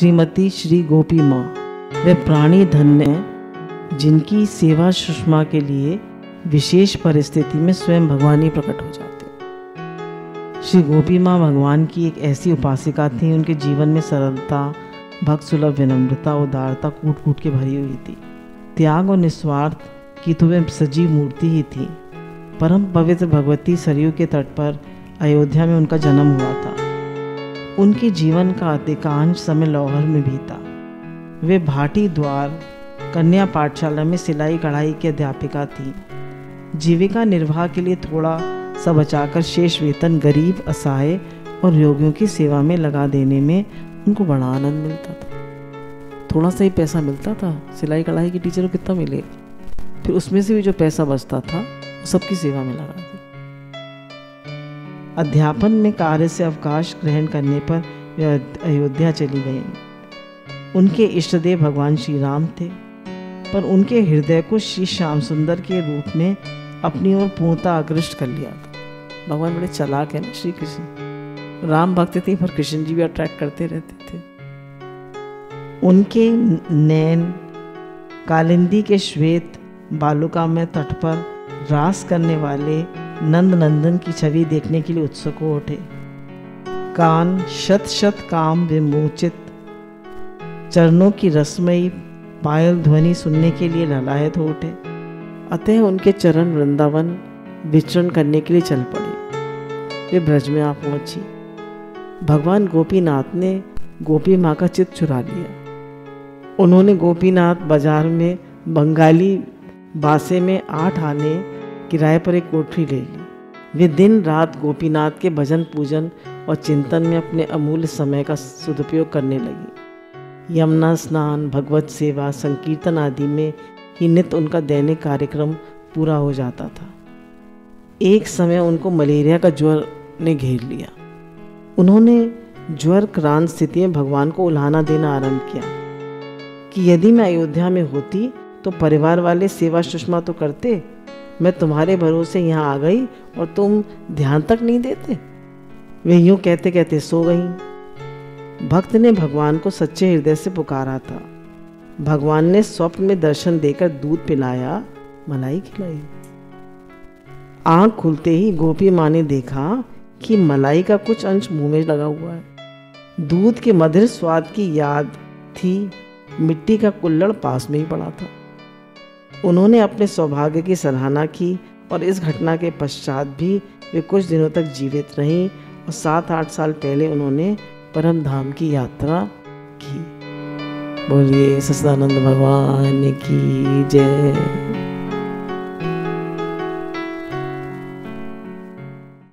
श्रीमती श्री गोपी माँ वे प्राणी धन्य हैं जिनकी सेवा सुषमा के लिए विशेष परिस्थिति में स्वयं भगवान ही प्रकट हो जाते हैं। श्री गोपी माँ भगवान की एक ऐसी उपासिका थी, उनके जीवन में सरलता, भक्त सुलभ विनम्रता, उदारता कूट कूट के भरी हुई थी। त्याग और निस्वार्थ की तो वे सजीव मूर्ति ही थी। परम पवित्र भगवती सरयू के तट पर अयोध्या में उनका जन्म हुआ था। उनके जीवन का अधिकांश समय लौहर में बीता। वे भाटी द्वार कन्या पाठशाला में सिलाई कढ़ाई की अध्यापिका थी। जीविका निर्वाह के लिए थोड़ा सा बचाकर शेष वेतन गरीब, असहाय और रोगियों की सेवा में लगा देने में उनको बड़ा आनंद मिलता था। थोड़ा सा ही पैसा मिलता था, सिलाई कढ़ाई की टीचर को कितना मिले, फिर उसमें से भी जो पैसा बचता था सबकी सेवा में लगा दी। अध्यापन में कार्य से अवकाश ग्रहण करने पर वे अयोध्या चली गईं। उनके इष्टदेव भगवान श्री राम थे, पर उनके हृदय को श्री श्याम सुंदर के रूप में अपनी ओर पूर्णतः आकृष्ट कर लिया था। भगवान बड़े चालाक है ना श्री कृष्ण। राम भक्त थे पर कृष्ण जी भी अट्रैक्ट करते रहते थे। उनके नैन कालिंदी के श्वेत बालुका में तट पर रास करने वाले नंद नंदन की छवि देखने के लिए उत्सुक हो उठे। कान शत शत काम विमोचित, चरणों की रसमयी पायल ध्वनि सुनने के लिए ललायत हो उठे। अतः उनके चरण वृंदावन विचरण करने के लिए चल पड़े। वे ब्रज में आ पहुंची। भगवान गोपीनाथ ने गोपी माँ का चित्त चुरा लिया। उन्होंने गोपीनाथ बाजार में बंगाली बासे में 8 आने किराए पर एक कोठरी ले ली। वे दिन रात गोपीनाथ के भजन पूजन और चिंतन में अपने अमूल्य समय का सदुपयोग करने लगी। यमुना स्नान, भगवत सेवा, संकीर्तन आदि में ही नित्य उनका दैनिक कार्यक्रम पूरा हो जाता था। एक समय उनको मलेरिया का ज्वर ने घेर लिया। उन्होंने ज्वर क्रांत स्थिति में भगवान को उल्हाना देना आरंभ किया कि यदि मैं अयोध्या में होती तो परिवार वाले सेवा सुषमा तो करते, मैं तुम्हारे भरोसे यहाँ आ गई और तुम ध्यान तक नहीं देते। वे यूं कहते कहते सो गईं। भक्त ने भगवान को सच्चे हृदय से पुकारा था। भगवान ने स्वप्न में दर्शन देकर दूध पिलाया, मलाई खिलाई। आंख खुलते ही गोपी माँ ने देखा कि मलाई का कुछ अंश मुंह में लगा हुआ है। दूध के मधुर स्वाद की याद थी। मिट्टी का कुल्हड़ पास में ही पड़ा था। उन्होंने अपने सौभाग्य की सराहना की और इस घटना के पश्चात भी वे कुछ दिनों तक जीवित रहीं और 7-8 साल पहले उन्होंने परम धाम की यात्रा की। बोलिए सच्चिदानंद भगवान की जय।